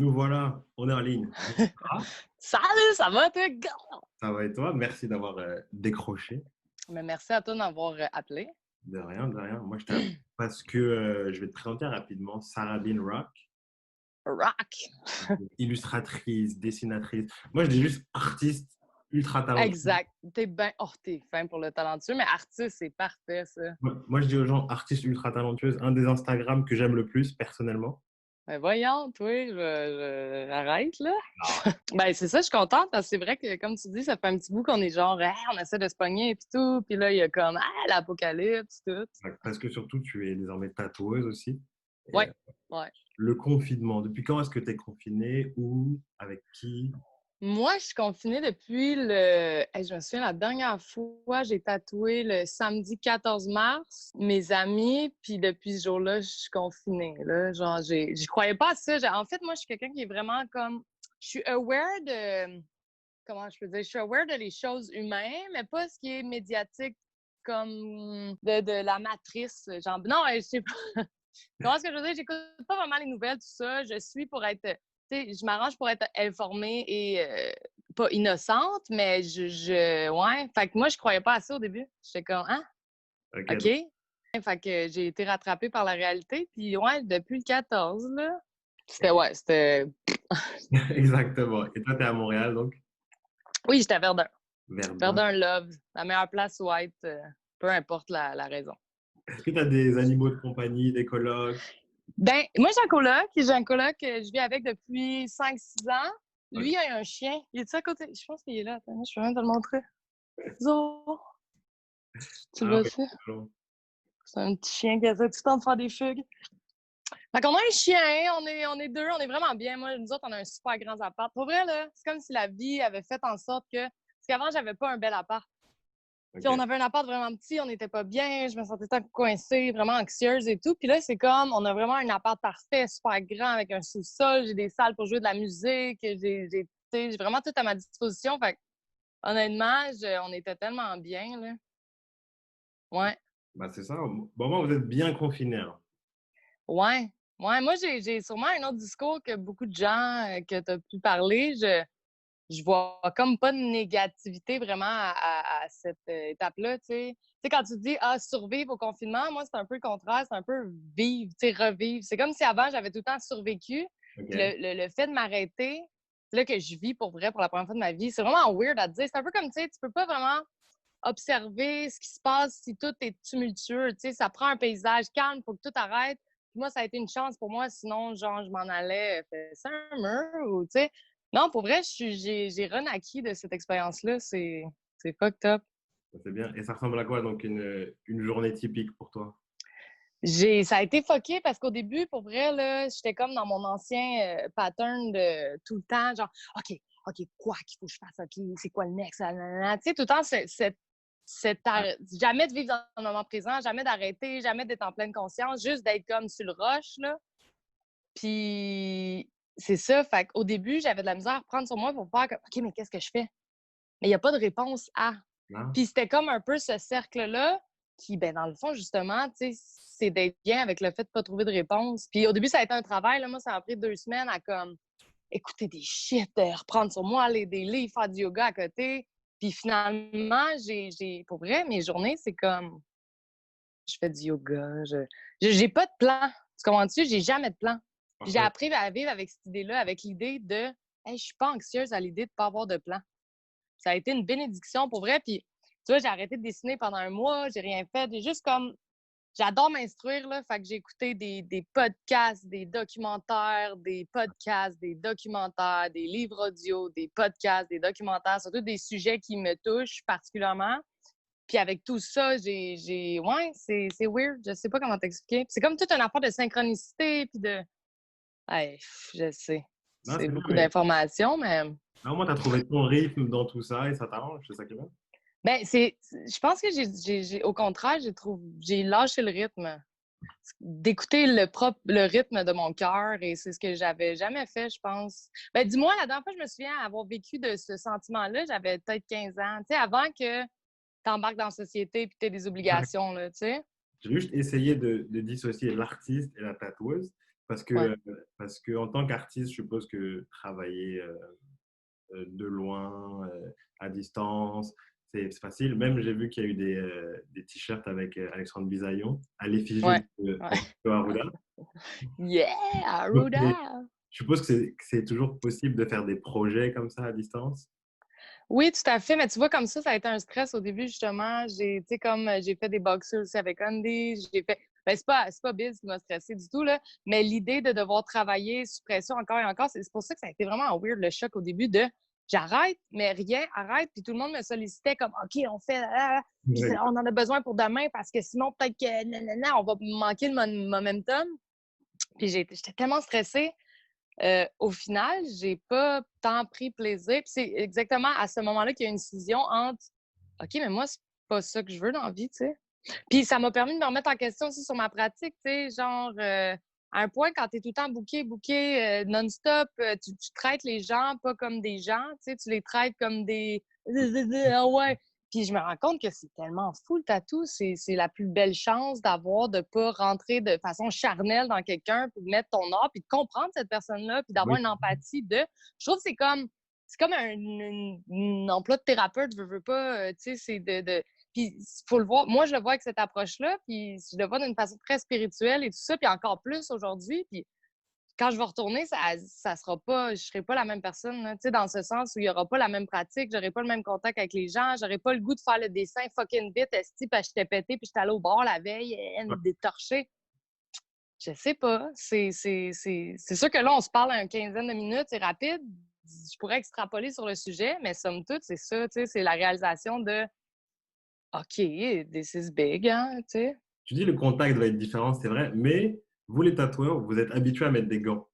Nous voilà, on est en ligne. Ah, Salut, ça va, toi, gars? ça va et toi? Merci d'avoir décroché. Mais merci à toi d'avoir appelé. De rien, de rien. Moi, je t'appelle parce que je vais te présenter rapidement Sarah Bean Rock, Rock! illustratrice, dessinatrice. Moi, je dis juste artiste ultra talentueuse. Exact. T'es bien. Oh, t'es fin pour le talentueux, mais artiste, c'est parfait, ça. Moi, je dis aux gens artiste ultra talentueuse, un des Instagram que j'aime le plus, personnellement. Mais voyons, toi, arrête, là. Ah Ben, c'est ça, je suis contente parce que c'est vrai que, comme tu dis, ça fait un petit bout qu'on est genre, hey, on essaie de se pogner et tout. Puis là, il y a comme, ah, l'apocalypse, tout. ouais. Parce que surtout, tu es désormais tatoueuse aussi. Et, Ouais, ouais. le confinement, depuis quand est-ce que tu es confinée? Où? Avec qui? Moi, je suis confinée depuis je me souviens, la dernière fois, j'ai tatoué le samedi 14 mars, mes amis, puis depuis ce jour-là, je suis confinée, là. Genre, j'y croyais pas à ça. En fait, moi, je suis quelqu'un qui est vraiment comme... Je suis aware de... Comment je peux dire? Je suis aware de les choses humaines, mais pas ce qui est médiatique, comme de la matrice. Genre, non, je sais pas. Comment est-ce que je veux dire? J'écoute pas vraiment les nouvelles, tout ça. Je suis pour être, tu sais, je m'arrange pour être informée et pas innocente, mais ouais. Fait que moi, je croyais pas à ça au début. J'étais comme, hein? Ok, OK. Fait que j'ai été rattrapée par la réalité. Puis ouais, depuis le 14, là, c'était... exactement. Et toi, tu es à Montréal, donc? Oui, j'étais à Verdun. Verdun. Verdun Love, la meilleure place où être, peu importe la raison. Est-ce que tu as des animaux de compagnie, des colocs? Ben, moi, j'ai un coloc que je vis avec depuis 5-6 ans. Lui, Ok. il a un chien. Il est à côté? Je pense qu'il est là. Attends, je peux même te le montrer. Zo! Tu le Ah oui, vois-tu? toujours. C'est un petit chien qui essaie tout le temps de faire des fugues. Fait qu'on a un chien, on est deux, on est vraiment bien. Moi, nous autres, on a un super grand appart. Pour vrai, là, c'est comme si la vie avait fait en sorte que... Parce qu'avant, j'avais pas un bel appart. Puis on Ok. avait un appart vraiment petit, on n'était pas bien, je me sentais tant coincée, vraiment anxieuse et tout. Puis là, c'est comme, on a vraiment un appart parfait, super grand, avec un sous-sol, j'ai des salles pour jouer de la musique, j'ai vraiment tout à ma disposition. Fait que, honnêtement, on était tellement bien, là. Ouais, Bah, c'est ça. Bon, moi, vous êtes bien confinés, alors. ouais, ouais. Moi, j'ai sûrement un autre discours que beaucoup de gens que tu as pu parler. Je vois comme pas de négativité vraiment à cette étape-là, tu sais. Tu sais, quand tu dis, ah, survivre au confinement, moi, c'est un peu le contraire, c'est un peu vivre, tu sais, revivre. C'est comme si avant, j'avais tout le temps survécu. Puis Ok. le fait de m'arrêter, c'est là que je vis pour vrai pour la première fois de ma vie. C'est vraiment weird à dire. C'est un peu comme, tu sais, tu peux pas vraiment observer ce qui se passe si tout est tumultueux. Tu sais, ça prend un paysage calme pour que tout arrête. Puis moi, ça a été une chance pour moi. Sinon, genre, je m'en allais faire ça un mur ou, tu sais. Non, pour vrai, j'ai renaquis de cette expérience-là. C'est fucked up. C'est bien. Et ça ressemble à quoi, donc, une journée typique pour toi? Ça a été fucké parce qu'au début, pour vrai, là, j'étais comme dans mon ancien pattern de tout le temps, genre, OK, quoi qu'il faut que je fasse? OK, c'est quoi le next? Tu sais, tout le temps, Ouais. jamais de vivre dans le moment présent, jamais d'arrêter, jamais d'être en pleine conscience, juste d'être comme sur le rush, là. Puis, c'est ça. Fait qu'au début, j'avais de la misère à prendre sur moi pour faire comme, OK, mais qu'est-ce que je fais? Mais il n'y a pas de réponse à. Là? Puis c'était comme un peu ce cercle-là qui, ben, dans le fond, justement, tu sais, c'est d'être bien avec le fait de ne pas trouver de réponse. Puis au début, ça a été un travail. Là, moi, ça m'a pris 2 semaines à comme écouter des shit, reprendre sur moi, aller des livres, faire du yoga à côté. Puis finalement, pour vrai, mes journées, c'est comme, je fais du yoga, j'ai pas de plan. Tu comprends-tu? J'ai jamais de plan. Puis j'ai Parfait. appris à vivre avec cette idée-là, avec l'idée de, hey, je suis pas anxieuse à l'idée de pas avoir de plan. Ça a été une bénédiction pour vrai. Puis, tu vois, j'ai arrêté de dessiner pendant un mois, j'ai rien fait. J'ai juste comme. J'adore m'instruire, là. Fait que j'ai écouté des podcasts, des documentaires, des podcasts, des documentaires, des livres audio, des podcasts, des documentaires, surtout des sujets qui me touchent particulièrement. Puis avec tout ça, ouais, c'est weird. Je sais pas comment t'expliquer. Puis c'est comme toute une affaire de synchronicité, puis de. Ouais, je sais. Non, C'est c'est bien, beaucoup mais d'informations, mais. au moins, tu as trouvé ton rythme dans tout ça et ça t'arrange, c'est ça qui est bien. Ben, je pense que au contraire, j'ai lâché le rythme. D'écouter le rythme de mon cœur et c'est ce que j'avais jamais fait, je pense. Ben, dis-moi, la dernière fois, je me souviens avoir vécu de ce sentiment-là, j'avais peut-être 15 ans. Tu sais, avant que tu embarques dans la société et que tu aies des Exact. obligations, là, tu sais. J'ai juste essayé de dissocier l'artiste et la tatoueuse. Parce Ouais. que, parce que en tant qu'artiste, je suppose que travailler de loin, à distance, c'est facile. Même, j'ai vu qu'il y a eu des t-shirts avec Alexandre Bisaillon à l'effigie Ouais. de Ouais. Francisco Arruda. Yeah, Donc, Arruda! je suppose que c'est toujours possible de faire des projets comme ça à distance. Oui, tout à fait. Mais tu vois, comme ça a été un stress au début, justement. J'ai, tu sais, comme j'ai fait des boxers aussi avec Andy. J'ai fait. Ben, c'est pas Biz qui m'a stressé du tout, là. Mais l'idée de devoir travailler sous pression encore et encore, c'est pour ça que ça a été vraiment weird, le choc au début de j'arrête, mais rien, arrête. Puis tout le monde me sollicitait comme OK, on fait. Puis Ouais. on en a besoin pour demain parce que sinon, peut-être que nanana, on va manquer le momentum. Puis j'étais tellement stressée. Au final, j'ai pas tant pris plaisir. Puis c'est exactement à ce moment-là qu'il y a une scission entre OK, mais moi, c'est pas ça que je veux dans la vie, tu sais. Puis ça m'a permis de me remettre en question aussi sur ma pratique, tu sais, genre à un point quand tu es tout le temps booké non-stop, tu traites les gens pas comme des gens, tu sais, tu les traites comme des ah ouais. Puis je me rends compte que c'est tellement fou le tatou, c'est la plus belle chance d'avoir de pas rentrer de façon charnelle dans quelqu'un, puis de mettre ton art, puis de comprendre cette personne-là, puis d'avoir Oui. une empathie de. Je trouve que c'est comme un emploi de thérapeute, je veux pas, tu sais, c'est de puis il faut le voir. Moi, je le vois avec cette approche-là, puis je le vois d'une façon très spirituelle et tout ça, puis encore plus aujourd'hui. Puis quand je vais retourner, ça sera pas, je serai pas la même personne, tu sais, dans ce sens où il y aura pas la même pratique, j'aurai pas le même contact avec les gens, j'aurai pas le goût de faire le dessin fucking vite, esti, puis j'étais pété, puis j'étais allée au bar la veille, me détorcher. Je sais pas. C'est sûr que là, on se parle à une quinzaine de minutes, c'est rapide. Je pourrais extrapoler sur le sujet, mais somme toute, c'est ça, tu sais, c'est la réalisation de OK, this is big, hein, tu sais. Tu dis le contact va être différent, c'est vrai, mais vous les tatoueurs, vous êtes habitués à mettre des gants.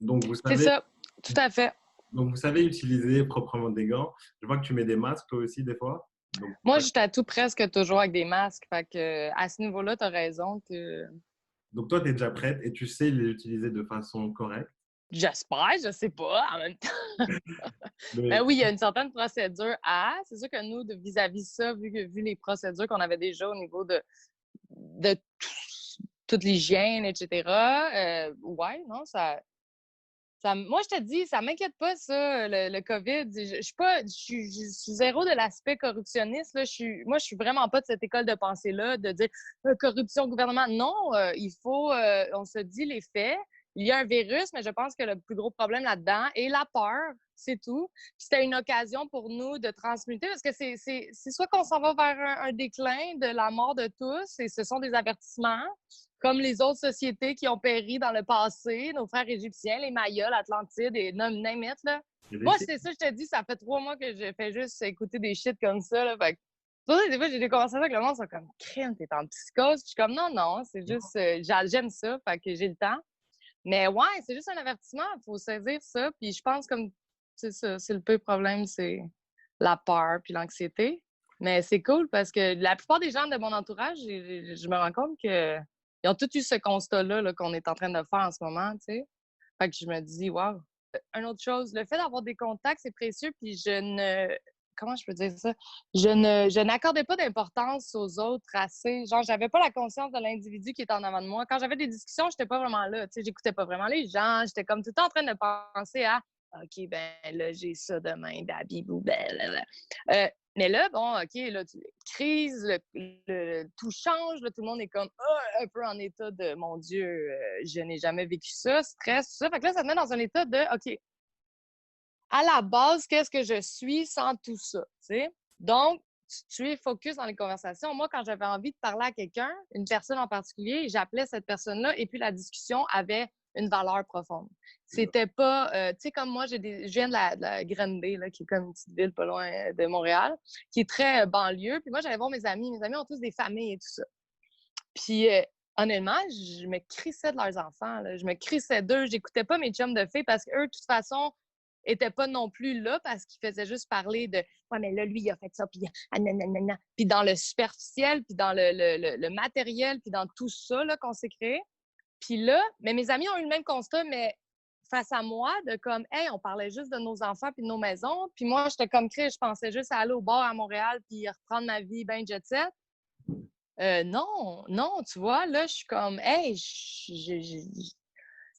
Donc vous C'est savez, ça, tout à fait. donc vous savez utiliser proprement des gants. Je vois que tu mets des masques toi aussi des fois. Donc, Moi, je tatoue presque toujours avec des masques, fait que à ce niveau-là, t'as raison que donc toi, tu es déjà prête et tu sais les utiliser de façon correcte. j'espère, je sais pas, en même temps. Ben Mais oui, il y a une certaine procédure à. C'est sûr que nous, vis-à-vis ça, vu les procédures qu'on avait déjà au niveau de toute l'hygiène, etc. Ouais, non, moi, je te dis, ça m'inquiète pas, ça, le COVID. Je suis pas, je suis zéro de l'aspect corruptionniste, là. Moi, je suis vraiment pas de cette école de pensée-là, de dire corruption, gouvernement. Non, il faut, on se dit les faits. Il y a un virus, mais je pense que le plus gros problème là-dedans est la peur, c'est tout. Puis c'était une occasion pour nous de transmuter, parce que c'est soit qu'on s'en va vers un déclin de la mort de tous, et ce sont des avertissements, comme les autres sociétés qui ont péri dans le passé, nos frères égyptiens, les Mayas, l'Atlantide et name it, là. il y a des Moi, signes. c'est ça, je te dis, ça fait 3 mois que je fais juste écouter des shit comme ça, là. Fait que, pour ça, des fois, j'ai des conversations avec le monde, ils sont comme, crème, t'es en psychose. Puis je suis comme, non, non, c'est juste, j'aime ça, fait que j'ai le temps. Mais ouais, c'est juste un avertissement, il faut saisir ça. Puis je pense comme, c'est ça, c'est le peu problème, c'est la peur puis l'anxiété. Mais c'est cool parce que la plupart des gens de mon entourage, je me rends compte que ils ont tous eu ce constat-là là, qu'on est en train de faire en ce moment, tu sais. Fait que je me dis, waouh. Une autre chose, le fait d'avoir des contacts, c'est précieux, puis je ne. Comment je peux dire ça? Je n'accordais pas d'importance aux autres assez. Genre, j'avais pas la conscience de l'individu qui était en avant de moi. Quand j'avais des discussions, j'étais pas vraiment là. Tu sais, j'écoutais pas vraiment les gens. J'étais comme tout le temps en train de penser à OK, ben là, j'ai ça demain, babibou, blablabla. Mais là, bon, OK, là, crise, tout change, là, tout le monde est comme un peu en état de mon Dieu, je n'ai jamais vécu ça, stress, tout ça. Fait que là, ça te met dans un état de OK, à la base, qu'est-ce que je suis sans tout ça, tu sais? Donc, tu es focus dans les conversations. Moi, quand j'avais envie de parler à quelqu'un, une personne en particulier, j'appelais cette personne-là et puis la discussion avait une valeur profonde. C'était pas, tu sais, comme moi, je viens de la Granby, là, qui est comme une petite ville pas loin de Montréal, qui est très banlieue. Puis moi, j'allais voir mes amis. Mes amis ont tous des familles et tout ça. Puis honnêtement, je me crissais de leurs enfants, là. Je me crissais d'eux. J'écoutais pas mes chums de filles parce qu'eux, de toute façon, étaient pas non plus là parce qu'ils faisaient juste parler de ouais, mais là, lui, il a fait ça, puis nanana. Puis dans le superficiel, puis dans le matériel, puis dans tout ça là, qu'on s'est créé. Puis là, mais mes amis ont eu le même constat, mais face à moi, de comme, hey, on parlait juste de nos enfants puis de nos maisons. Puis moi, j'étais comme Chris, je pensais juste à aller au bar à Montréal puis reprendre ma vie ben jet set. Non, non, tu vois, là, je suis comme, hey,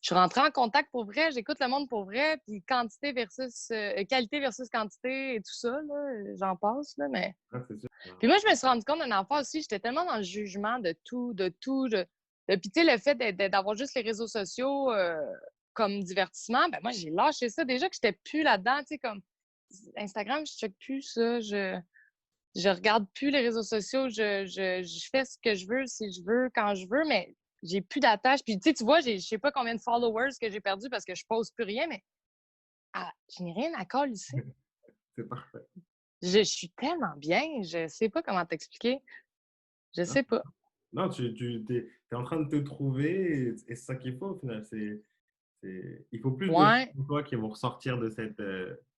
je suis rentrée en contact pour vrai, j'écoute le monde pour vrai, puis quantité versus qualité versus quantité et tout ça, là, j'en passe, là, mais. Ah, c'est sûr. Puis moi, je me suis rendu compte d'un enfant aussi, j'étais tellement dans le jugement de tout, de tout. Puis tu sais, le fait d'avoir juste les réseaux sociaux comme divertissement, ben moi, j'ai lâché ça. Déjà que j'étais plus là-dedans, tu sais, comme Instagram, je check plus ça, je regarde plus les réseaux sociaux, je fais ce que je veux, si je veux, quand je veux, mais j'ai plus d'attache. Puis tu sais, tu vois, je sais pas combien de followers que j'ai perdu parce que je pose plus rien, mais je n'ai rien à coller ici. C'est parfait. Je suis tellement bien, je sais pas comment t'expliquer. Je Non, sais pas. non, es en train de te trouver et c'est ça qu'il faut au final. Il faut plus de gens Ouais. comme toi qui vont ressortir de cette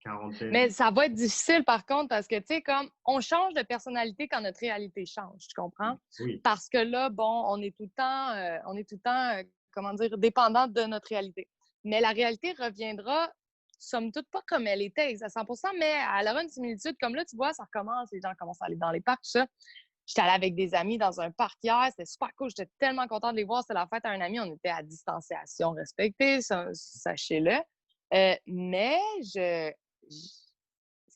quarantaine. Mais ça va être difficile par contre parce que, tu sais, comme on change de personnalité quand notre réalité change, tu comprends? Oui, Parce que là, bon, on est tout le temps, comment dire, dépendant de notre réalité. Mais la réalité reviendra, somme toute, pas comme elle était à 100%, mais elle aura une similitude. Comme là, tu vois, ça recommence, les gens commencent à aller dans les parcs, tout ça. J'étais allée avec des amis dans un parc hier, c'était super cool, j'étais tellement contente de les voir. C'était la fête à un ami, on était à distanciation respectée, sachez-le. Mais c'était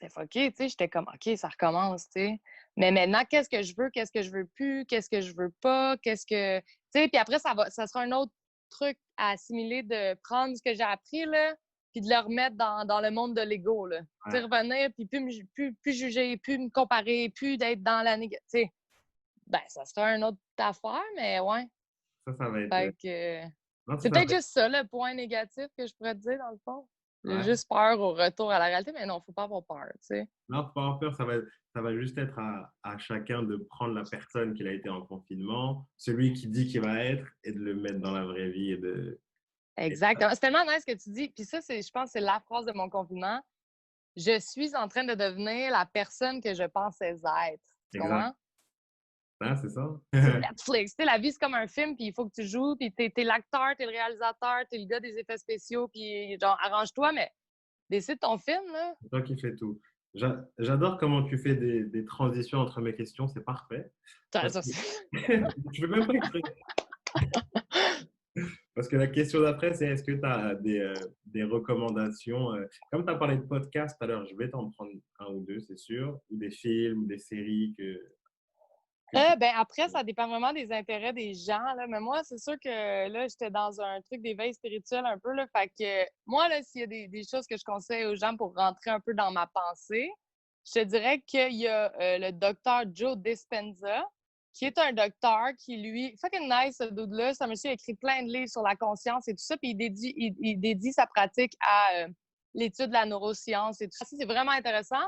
fucké, tu sais, j'étais comme, OK, ça recommence, tu sais. Mais maintenant, qu'est-ce que je veux plus, qu'est-ce que je veux pas, tu sais, puis après, ça sera un autre truc à assimiler de prendre ce que j'ai appris, là, puis de le remettre dans le monde de l'ego, là. Tu sais, ouais, revenir, puis plus juger, plus me comparer, plus d'être dans la négative, tu sais. Ben, ça sera une autre affaire, mais ouais. ça va être. Fait que Non, c'est ça va peut-être être. juste ça, le point négatif que je pourrais te dire, dans le fond. J'ai Ouais. juste peur au retour à la réalité, mais non, faut pas avoir peur, tu sais. Non, faut pas avoir peur, ça va juste être à chacun de prendre la personne qu'il a été en confinement, celui qui dit qu'il va être, et de le mettre dans la vraie vie Exactement. C'est tellement nice ce que tu dis. Puis ça, je pense que c'est la phrase de mon confinement. Je suis en train de devenir la personne que je pensais être. Tu exact. comprends? Ah, c'est ça. C'est Netflix. Tu sais, la vie, c'est comme un film, puis il faut que tu joues, puis t'es l'acteur, t'es le réalisateur, t'es le gars des effets spéciaux, puis genre, arrange-toi, mais décide ton film, là. C'est toi qui fais tout. J'adore comment tu fais des transitions entre mes questions, c'est parfait. Parce que je ne fais même pas exprès. Parce que la question d'après, c'est est-ce que tu as des recommandations comme tu as parlé de podcast tout à l'heure, je vais t'en prendre un ou deux, c'est sûr, ou des films, des séries que tu. Ben après, ça dépend vraiment des intérêts des gens, là. Mais moi, c'est sûr que là, j'étais dans un truc d'éveil spirituel un peu, là. Fait que moi, là, s'il y a des choses que je conseille aux gens pour rentrer un peu dans ma pensée, je te dirais qu'il y a le docteur Joe Dispenza, qui est un docteur qui, lui, fucking nice, ce dude-là. C'est un monsieur qui a écrit plein de livres sur la conscience et tout ça, puis il dédie sa pratique à l'étude de la neuroscience et tout ça. C'est vraiment intéressant.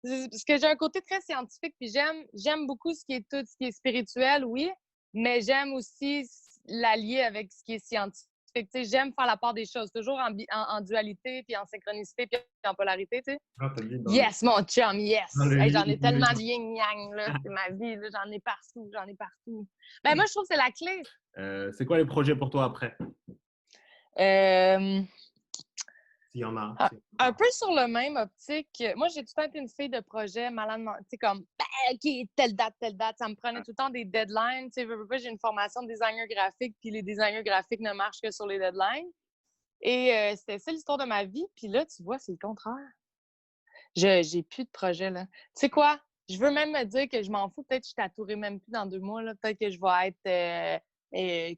Parce que j'ai un côté très scientifique, puis j'aime beaucoup ce qui est tout, ce qui est spirituel, oui, mais j'aime aussi l'allier avec ce qui est scientifique. Tu sais, j'aime faire la part des choses, toujours en dualité, puis en synchronicité, puis en polarité, tu sais. Ah, t'as dit Yes, mon chum, dans yes! le Hey, yin j'en ai ou le tellement de yang. yin-yang, là. C'est ma vie, là. J'en ai partout, j'en ai partout. Ben, moi, je trouve que c'est la clé. C'est quoi les projets pour toi après? Euh, S'il y en a. un peu sur le même optique. Moi, j'ai tout le temps été une fille de projet malade, tu sais, comme, ben, OK, telle date. Ça me prenait tout le temps des deadlines. Tu sais, j'ai une formation de designer graphique, puis les designers graphiques ne marchent que sur les deadlines. Et c'était ça l'histoire de ma vie. Puis là, tu vois, c'est le contraire. J'ai plus de projet, là. Tu sais quoi? Je veux même me dire que je m'en fous. Peut-être que je tatouerai même plus dans 2 mois, là. Peut-être que je vais être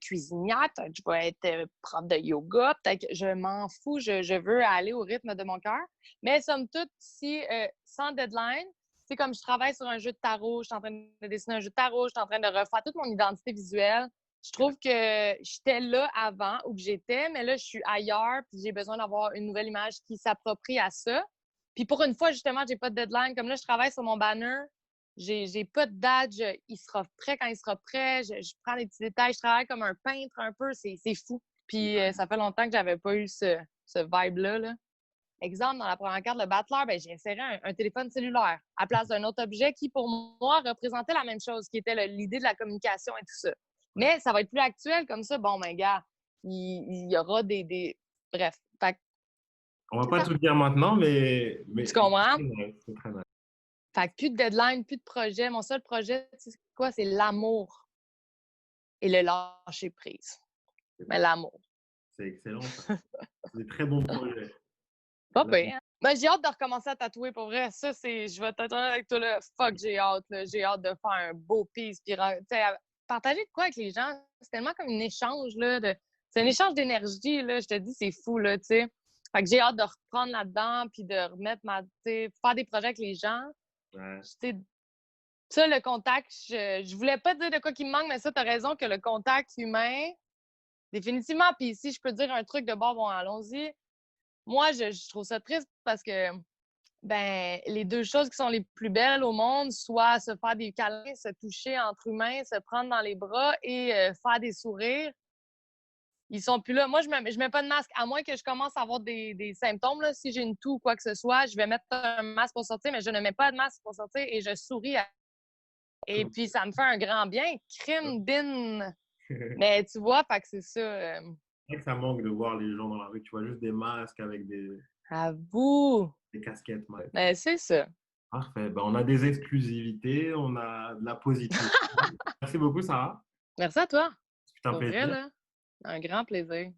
cuisinière, peut-être que je vais être prof de yoga, peut-être que je m'en fous. Je veux aller au rythme de mon cœur. Mais somme toute, si sans deadline, c'est comme je travaille sur un jeu de tarot, je suis en train de dessiner un jeu de tarot, je suis en train de refaire toute mon identité visuelle. Je trouve que j'étais là avant où j'étais, mais là, je suis ailleurs, puis j'ai besoin d'avoir une nouvelle image qui s'approprie à ça. Puis pour une fois, justement, j'ai pas de deadline. Comme là, je travaille sur mon banner. J'ai pas de date. Il sera prêt quand il sera prêt. Je prends des petits détails. Je travaille comme un peintre un peu. C'est fou. Puis ça fait longtemps que j'avais pas eu ce vibe-là. Là. Exemple, dans la première carte, le battleur, ben, j'ai inséré un téléphone cellulaire à place d'un autre objet qui, pour moi, représentait la même chose, qui était l'idée de la communication et tout ça. Mais ça va être plus actuel comme ça. Bon, ben, gars, il y aura Bref. Fait que, On va c'est pas ça. tout dire maintenant, Tu comprends? c'est très nice. Fait que plus de deadline, plus de projet. Mon seul projet, tu sais, c'est quoi? C'est l'amour et le lâcher prise. Mais l'amour. C'est excellent, ça. C'est des très bons projets. Pas Là, pire. Ben, j'ai hâte de recommencer à tatouer pour vrai. Ça, c'est. Je vais être honnête avec toi là. Fuck, j'ai hâte, là. J'ai hâte de faire un beau piece. Puis, tu sais, partager de quoi avec les gens, c'est tellement comme un échange, là. C'est un échange d'énergie, là. Je te dis, c'est fou, là, tu sais. Fait que j'ai hâte de reprendre là-dedans, puis de remettre tu sais, faire des projets avec les gens. ouais, Tu sais, ça, le contact, je voulais pas dire de quoi qui me manque, mais ça, t'as raison que le contact humain, définitivement. Puis si je peux dire un truc de bord, bon, allons-y. Moi, je trouve ça triste parce que ben, les deux choses qui sont les plus belles au monde, soit se faire des câlins, se toucher entre humains, se prendre dans les bras et faire des sourires, ils sont plus là. Moi, je mets pas de masque, à moins que je commence à avoir des symptômes. Là. Si j'ai une toux ou quoi que ce soit, je vais mettre un masque pour sortir, mais je ne mets pas de masque pour sortir et je souris. Et puis, ça me fait un grand bien. Crime din. c'est Mais tu vois, fait que c'est ça. vrai que ça manque de voir les gens dans la rue. Tu vois juste des masques avec À vous. des casquettes. Ouais. Mais c'est ça. Parfait. Ben, on a des exclusivités, on a de la positivité. Merci beaucoup, Sarah. Merci à toi. C'est un Pour vrai, plaisir. là. Un grand plaisir.